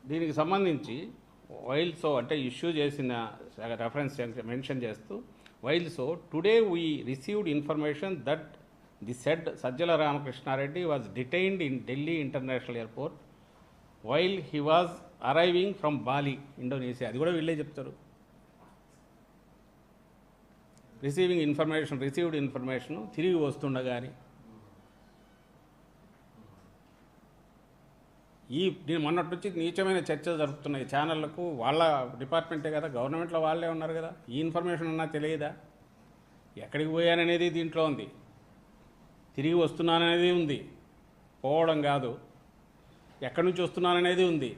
దీనికి సంబంధించి while so అంటే ఇష్యూ చేసిన రెఫరెన్స్ మెన్షన్ చేస్తూ while so today we received information that the said Sajjala Ramakrishna Reddy was detained in Delhi international airport while he was arriving from Bali Indonesia. అది కూడా వీళ్ళే చెప్తారు. రిసీవ్డ్ ఇన్ఫర్మేషన్ తిరిగి వస్తుండగాని మొన్నటి నుంచి నీచమైన చర్చలు జరుపుతున్నాయి ఛానళ్లకు. వాళ్ళ డిపార్ట్మెంటే కదా, గవర్నమెంట్లో వాళ్ళే ఉన్నారు కదా. ఈ ఇన్ఫర్మేషన్ ఉన్నా తెలియదా? ఎక్కడికి పోయాననేది దీంట్లో ఉంది, తిరిగి వస్తున్నాననేది ఉంది, పోవడం కాదు, ఎక్కడి నుంచి వస్తున్నాననేది ఉంది.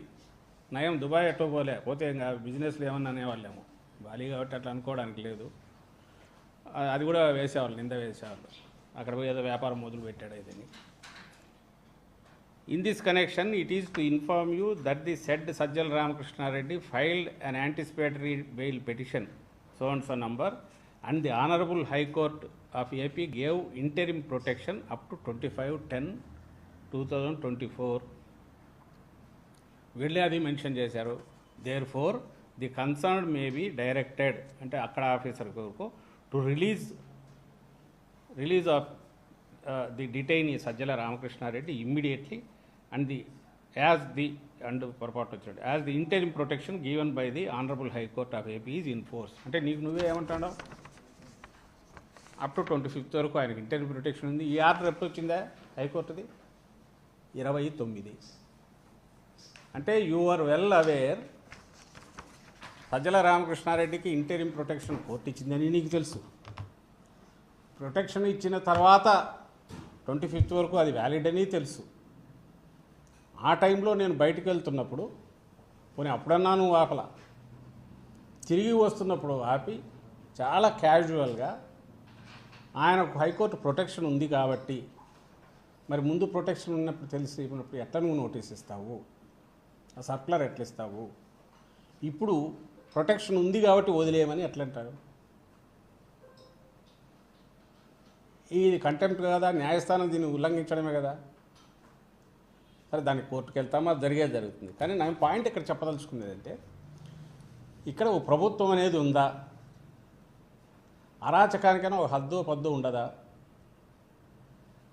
నయం దుబాయ్ ఎట్టో పోతే ఇంకా బిజినెస్లు ఏమన్నా అనేవాళ్ళేమో, బాలీ కాబట్టి అట్లా అనుకోవడానికి లేదు. అది కూడా వేసేవాళ్ళు, నింద వేసేవాళ్ళు. అక్కడ పోయి ఏదో వ్యాపారం మొదలు పెట్టాడు ఇదని. In this connection, it is to inform you that the said Sajjal Ramakrishna Reddy filed an anticipatory bail petition, so and so number, and the Honorable High Court of AP gave interim protection up to 25/10/2024. వీళ్ళే అది mention చేశారు. Therefore, the concerned may be directed అంటే అక్కడ officer కొరకు to release of the detainee Sajjala Ramakrishna Reddy immediately and as the interim protection given by the Honorable High Court of AP is in force. అంటే నీకు నువ్వే ఏమంటాడో up to 25th వరకు ఆయనకి interim protection ఉంది. ఈ order ఎప్పుడు వచ్చిందా హైకోర్టుది? 29. అంటే you are well aware Sajjala రామకృష్ణారెడ్డికి ఇంటర్మ్ ప్రొటెక్షన్ కోర్టు ఇచ్చిందని నీకు తెలుసు. ప్రొటెక్షన్ ఇచ్చిన తర్వాత 25th వరకు అది వ్యాలిడ్ అని తెలుసు. ఆ టైంలో నేను బయటకు వెళ్తున్నప్పుడు పోనీ అప్పుడన్నా నువ్వు ఆపలా, తిరిగి వస్తున్నప్పుడు ఆపి చాలా క్యాజువల్గా ఆయనకు హైకోర్టు ప్రొటెక్షన్ ఉంది కాబట్టి, మరి ముందు ప్రొటెక్షన్ ఉన్నప్పుడు తెలిసినప్పుడు ఎట్లా నువ్వు నోటీస్ ఇస్తావు, ఆ సర్కులర్ ఎట్లా ఇస్తావు? ఇప్పుడు ప్రొటెక్షన్ ఉంది కాబట్టి వదిలేయమని ఎట్లా అంటారు? ఇది కంటెంప్ట్ కదా, న్యాయస్థానం దీన్ని ఉల్లంఘించడమే కదా. సరే దానికి కోర్టుకు వెళ్తామో అది జరుగుతుంది. కానీ నా పాయింట్ ఇక్కడ చెప్పదలుచుకునేది అంటే, ఇక్కడ ఓ ప్రభుత్వం అనేది ఉందా? అరాచకానికైనా ఒక హద్దు పద్దు ఉండదా?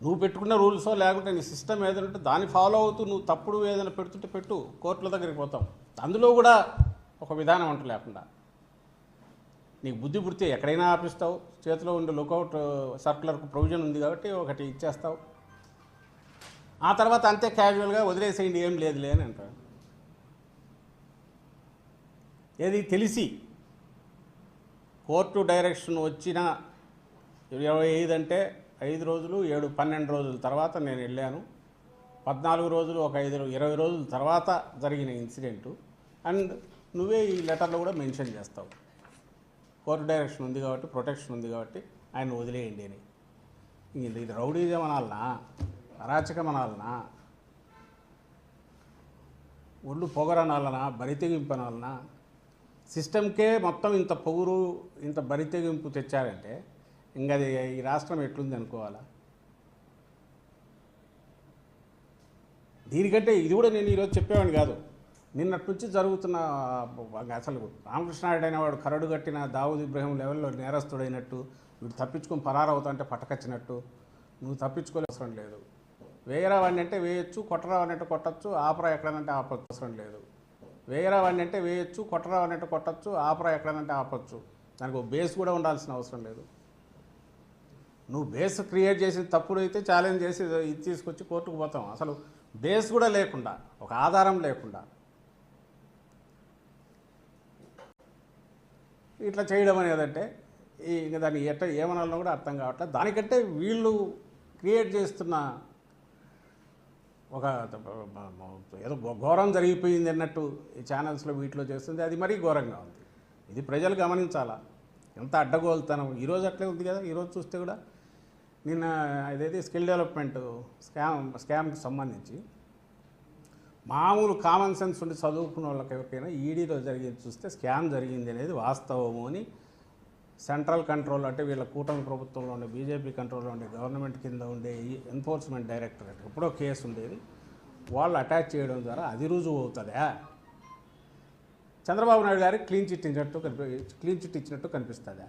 నువ్వు పెట్టుకున్న రూల్సో లేకుంటే నీ సిస్టమ్ ఏదైనా ఉంటే దాన్ని ఫాలో అవుతూ నువ్వు తప్పుడు ఏదైనా పెడుతుంటే పెట్టు, కోర్టుల దగ్గరికి పోతాం. అందులో కూడా ఒక విధానం అంటూ లేకుండా నీకు బుద్ధి పుడితే ఎక్కడైనా ఆపిస్తావు. చేతిలో ఉండే లుకౌట్ సర్కులర్కు ప్రొవిజన్ ఉంది కాబట్టి ఒకటి ఇచ్చేస్తావు. ఆ తర్వాత అంతే క్యాజువల్గా వదిలేసేయండి, ఏం లేదులే అని అంటారు. ఏది తెలిసి కోర్టు డైరెక్షన్ వచ్చిన 25 అంటే 5 రోజులు 12 రోజుల తర్వాత నేను వెళ్ళాను. 14 రోజులు ఒక 20 రోజుల తర్వాత జరిగిన ఇన్సిడెంటు. అండ్ నువ్వే ఈ లెటర్లో కూడా మెన్షన్ చేస్తావు, కోర్టు డైరెక్షన్ ఉంది కాబట్టి, ప్రొటెక్షన్ ఉంది కాబట్టి ఆయన వదిలేయండి అని. ఇది రౌడీజం అనాలనా, అరాచకం అనాలనా, ఒళ్ళు పొగరనాలనా, బరితెగింపు అనాలనా? సిస్టమ్కే మొత్తం ఇంత పొగురు ఇంత బరితెగింపు తెచ్చారంటే ఇంకా అది ఈ రాష్ట్రం ఎట్లుంది అనుకోవాలా? దీనికంటే ఇది కూడా నేను ఈరోజు చెప్పేవాడిని కాదు. నిన్నటి నుంచి జరుగుతున్న అసలు రామకృష్ణారెడ్డి అనేవాడు కరడు కట్టిన దావుద్ ఇబ్రహీం లెవెల్లో నేరస్తుడైనట్టు, వీడు తప్పించుకొని పరారవుతా అంటే పట్టకచ్చినట్టు. నువ్వు తప్పించుకోలే అవసరం లేదు. వేయరా వాడిని అంటే వేయచ్చు, కొట్టరా వాడిని అంటే కొట్టచ్చు, ఆపరా ఎక్కడనంటే ఆపచ్చు, అవసరం లేదు. వేయరా వాడిని అంటే వేయచ్చు, కొట్టరా వాడిని అంటే కొట్టచ్చు, ఆపరా ఎక్కడనంటే ఆపచ్చు. దానికి ఒక బేస్ కూడా ఉండాల్సిన అవసరం లేదు. నువ్వు బేస్ క్రియేట్ చేసిన తప్పుడు అయితే ఛాలెంజ్ చేసి ఇది తీసుకొచ్చి కోర్టుకు పోతాం. అసలు బేస్ కూడా లేకుండా, ఒక ఆధారం లేకుండా ఇట్లా చేయడం అనేదంటే ఇంకా దాన్ని ఎట్లా ఏమనాలో కూడా అర్థం కావట్లేదు. దానికంటే వీళ్ళు క్రియేట్ చేస్తున్న ఒక ఏదో ఘోరం జరిగిపోయింది అన్నట్టు ఈ ఛానల్స్లో వీటిలో చేస్తుంది, అది మరీ ఘోరంగా ఉంది. ఇది ప్రజలు గమనించాలా, ఎంత అడ్డగోలుతనం. ఈరోజు అట్లే ఉంది కదా. ఈరోజు చూస్తే కూడా నిన్న ఇదైతే స్కిల్ డెవలప్మెంట్ స్కామ్కి సంబంధించి మామూలు కామన్ సెన్స్ ఉండి చదువుకున్న వాళ్ళకి ఎవరికైనా ఈడీలో జరిగింది చూస్తే స్కామ్ జరిగింది అనేది వాస్తవము అని సెంట్రల్ కంట్రోల్ అంటే వీళ్ళ కూటమి ప్రభుత్వంలో ఉండే బీజేపీ కంట్రోల్లో ఉండే గవర్నమెంట్ కింద ఉండే ఎన్ఫోర్స్మెంట్ డైరెక్టరేట్ ఎప్పుడో కేసు ఉండేది, వాళ్ళు అటాచ్ చేయడం ద్వారా అది రుజువు అవుతుందా? చంద్రబాబు నాయుడు గారికి క్లీన్ చిట్ ఇచ్చినట్టు కనిపిస్తుందా?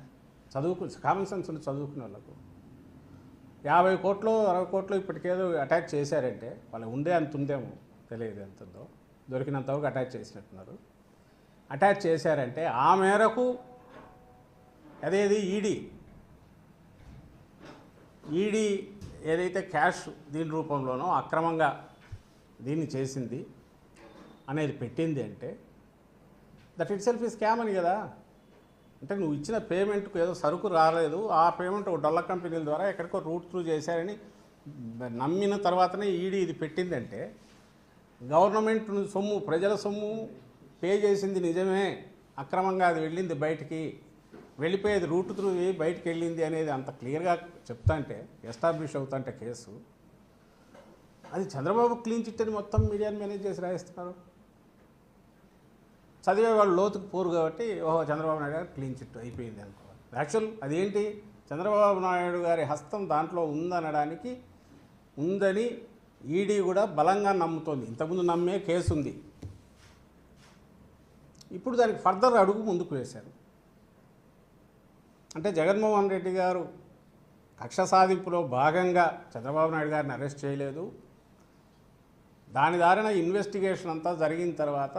కామన్ సెన్స్ ఉంది చదువుకునే వాళ్ళకు. 50 కోట్లు 60 కోట్లు ఇప్పటికేదో అటాక్ చేశారంటే వాళ్ళు ఉండే అంత ఉందేమో, తెలియదు ఎంత ఉందో, దొరికినంతవరకు అటాచ్ చేసినట్టున్నారు. అటాచ్ చేశారంటే ఆ మేరకు అదేది ఈడీ ఏదైతే క్యాష్ దీని రూపంలోనో అక్రమంగా దీన్ని చేసింది అనేది పెట్టింది అంటే దట్ ఇట్ సెల్ఫ్ ఈ స్కామ్ అని కదా. అంటే నువ్వు ఇచ్చిన పేమెంట్కు ఏదో సరుకు రాలేదు, ఆ పేమెంట్ ఒక డొల్ల కంపెనీల ద్వారా ఎక్కడికో రూట్ త్రూ చేశారని నమ్మిన తర్వాతనే ఈడీ ఇది పెట్టిందంటే గవర్నమెంట్ సొమ్ము, ప్రజల సొమ్ము పే చేసింది నిజమే, అక్రమంగా అది వెళ్ళింది బయటికి, వెళ్ళిపోయేది రూట్ త్రూ బయటికి వెళ్ళింది అనేది అంత క్లియర్గా చెప్తాంటే, ఎస్టాబ్లిష్ అవుతుంటే కేసు, అది చంద్రబాబు క్లీన్ చిట్ అని మొత్తం మీడియాని మేనేజ్ చేసి రాయిస్తున్నారు. చదివే వాళ్ళు లోతుకు పోరు కాబట్టి ఓహో చంద్రబాబు నాయుడు గారు క్లీన్ చిట్ అయిపోయింది అనుకోవాలి. యాక్చువల్ అదేంటి, చంద్రబాబు నాయుడు గారి హస్తం దాంట్లో ఉందనడానికి ఉందని ఈడీ కూడా బలంగా నమ్ముతోంది. ఇంతకుముందు నమ్మే కేసు ఉంది, ఇప్పుడు దానికి ఫర్దర్ అడుగు ముందుకు వేశారు. అంటే జగన్మోహన్ రెడ్డి గారు కక్ష సాధింపులో భాగంగా చంద్రబాబు నాయుడు గారిని అరెస్ట్ చేయలేదు, దాని దారిన ఇన్వెస్టిగేషన్ అంతా జరిగిన తర్వాత